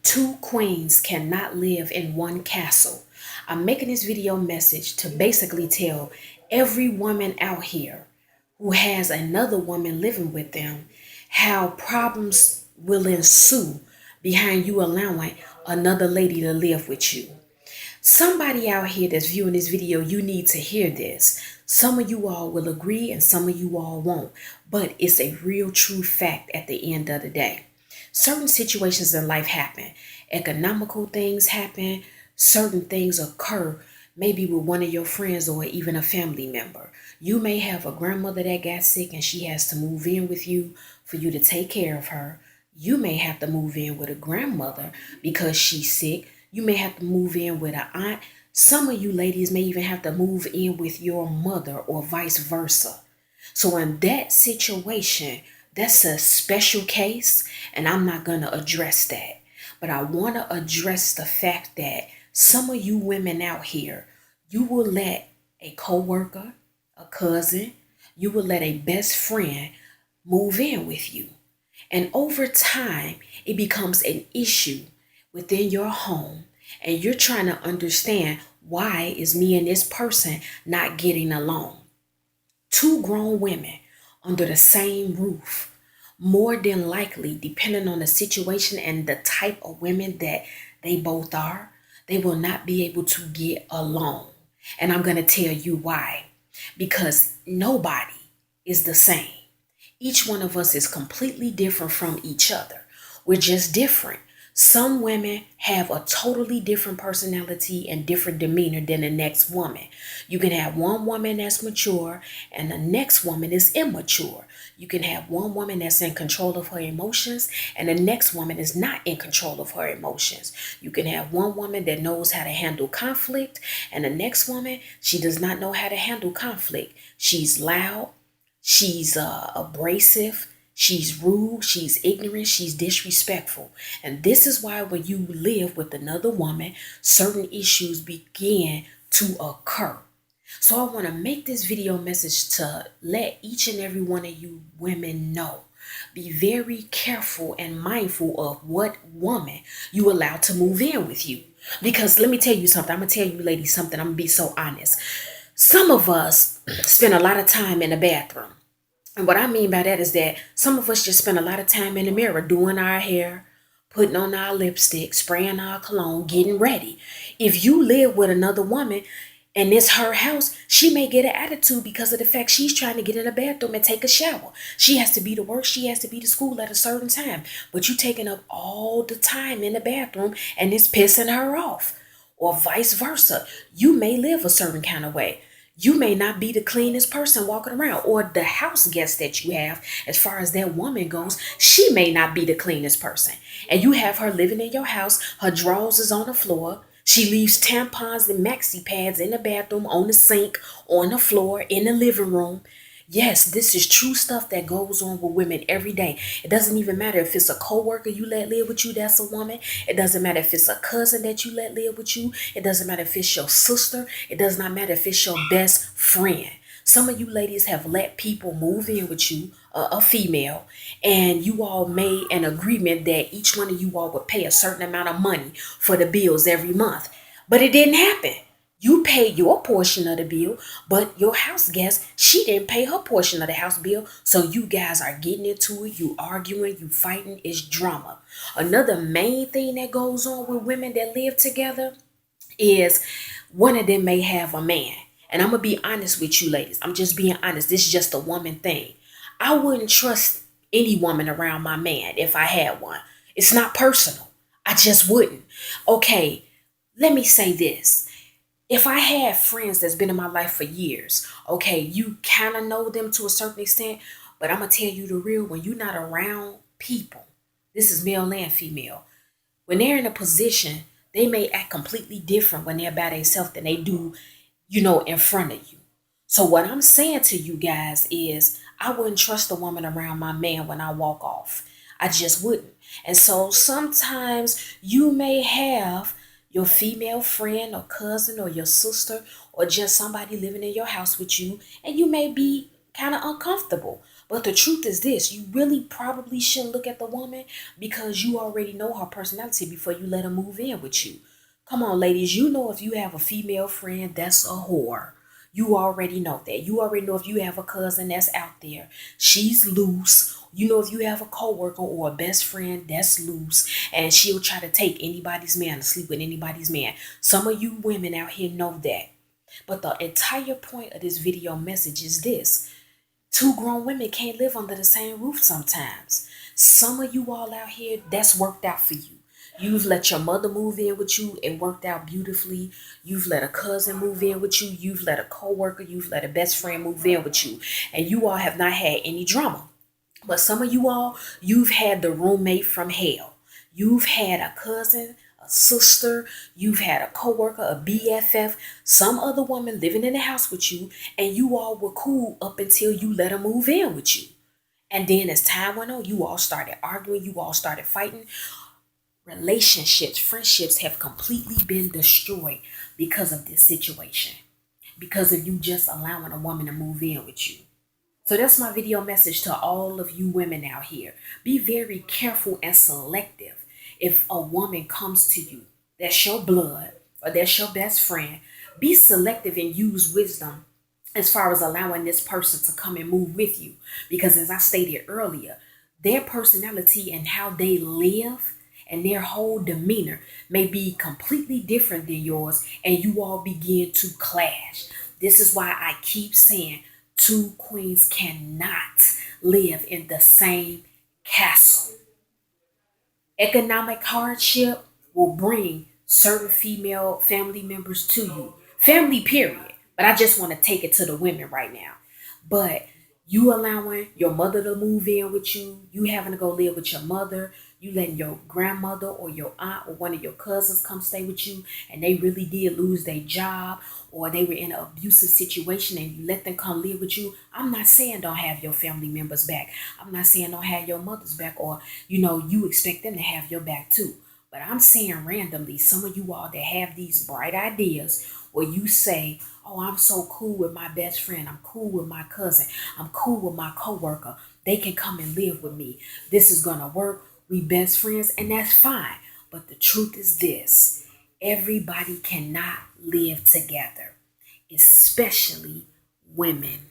Two queens cannot live in one castle. I'm making this video message to basically tell every woman out here who has another woman living with them how problems will ensue behind you allowing another lady to live with you. Somebody out here that's viewing this video, you need to hear this. Some of you all will agree and some of you all won't, but it's a real true fact at the end of the day. Certain situations in life happen. Economical things happen. Certain things occur, maybe with one of your friends or even a family member. You may have a grandmother that got sick and she has to move in with you for you to take care of her. You may have to move in with a grandmother because she's sick. You may have to move in with an aunt. Some of you ladies may even have to move in with your mother or vice versa. So in that situation, that's a special case, and I'm not going to address that. But I want to address the fact that some of you women out here, you will let a coworker, a cousin, you will let a best friend move in with you. And over time, it becomes an issue within your home, and you're trying to understand, why is me and this person not getting along? Two grown women under the same roof, more than likely, depending on the situation and the type of women that they both are, they will not be able to get along. And I'm going to tell you why. Because nobody is the same. Each one of us is completely different from each other. We're just different. Some women have a totally different personality and different demeanor than the next woman. You can have one woman that's mature and the next woman is immature. You can have one woman that's in control of her emotions and the next woman is not in control of her emotions. You can have one woman that knows how to handle conflict and the next woman, she does not know how to handle conflict. She's loud, she's abrasive, she's rude, she's ignorant, she's disrespectful. And this is why when you live with another woman, certain issues begin to occur. So I want to make this video message to let each and every one of you women know. Be very careful and mindful of what woman you allow to move in with you. Because let me tell you something. I'm going to tell you ladies something. I'm going to be so honest. Some of us spend a lot of time in the bathroom. And what I mean by that is that some of us just spend a lot of time in the mirror doing our hair, putting on our lipstick, spraying our cologne, getting ready. If you live with another woman and it's her house, she may get an attitude because of the fact she's trying to get in the bathroom and take a shower. She has to be to work, she has to be to school at a certain time. But you taking up all the time in the bathroom and it's pissing her off. Or vice versa. You may live a certain kind of way. You may not be the cleanest person walking around, or the house guest that you have, as far as that woman goes, she may not be the cleanest person. And you have her living in your house, her drawers is on the floor. She leaves tampons and maxi pads in the bathroom, on the sink, on the floor, in the living room. Yes, this is true stuff that goes on with women every day. It doesn't even matter if it's a coworker you let live with you, that's a woman. It doesn't matter if it's a cousin that you let live with you. It doesn't matter if it's your sister. It does not matter if it's your best friend. Some of you ladies have let people move in with you, a female, and you all made an agreement that each one of you all would pay a certain amount of money for the bills every month. But it didn't happen. You paid your portion of the bill, but your house guest, she didn't pay her portion of the house bill. So you guys are getting into it, you arguing, you fighting, it's drama. Another main thing that goes on with women that live together is one of them may have a man. And I'm going to be honest with you ladies. I'm just being honest. This is just a woman thing. I wouldn't trust any woman around my man if I had one. It's not personal. I just wouldn't. Okay, let me say this. If I had friends that's been in my life for years, okay, you kind of know them to a certain extent, but I'm going to tell you the real, when you're not around people, this is male and female, when they're in a position, they may act completely different when they're by themselves than they do, in front of you. So what I'm saying to you guys is, I wouldn't trust a woman around my man when I walk off. I just wouldn't. And so sometimes you may have your female friend or cousin or your sister or just somebody living in your house with you, and you may be kind of uncomfortable. But the truth is this, you really probably shouldn't look at the woman because you already know her personality before you let her move in with you. Come on, ladies, you know if you have a female friend that's a whore. You already know that. You already know if you have a cousin that's out there, she's loose. You know if you have a coworker or a best friend that's loose and she'll try to take anybody's man to sleep with anybody's man. Some of you women out here know that. But the entire point of this video message is this. Two grown women can't live under the same roof sometimes. Some of you all out here, that's worked out for you. You've let your mother move in with you. It worked out beautifully. You've let a cousin move in with you. You've let a coworker, you've let a best friend move in with you. And you all have not had any drama. But some of you all, you've had the roommate from hell. You've had a cousin, a sister, you've had a coworker, a BFF, some other woman living in the house with you, and you all were cool up until you let her move in with you. And then as time went on, you all started arguing, you all started fighting. Relationships, friendships have completely been destroyed because of this situation. Because of you just allowing a woman to move in with you. So that's my video message to all of you women out here. Be very careful and selective. If a woman comes to you, that's your blood or that's your best friend, be selective and use wisdom as far as allowing this person to come and move with you. Because as I stated earlier, their personality and how they live and their whole demeanor may be completely different than yours, and you all begin to clash. This is why I keep saying two queens cannot live in the same castle. Economic hardship will bring certain female family members to you. Family, period. But I just want to take it to the women right now. But you allowing your mother to move in with you, you having to go live with your mother, you letting your grandmother or your aunt or one of your cousins come stay with you and they really did lose their job or they were in an abusive situation and you let them come live with you. I'm not saying don't have your family members back. I'm not saying don't have your mother's back or, you expect them to have your back too. But I'm saying randomly, some of you all that have these bright ideas where you say, oh, I'm so cool with my best friend. I'm cool with my cousin. I'm cool with my coworker. They can come and live with me. This is going to work. We best friends, and that's fine. But the truth is this. Everybody cannot live together, especially women.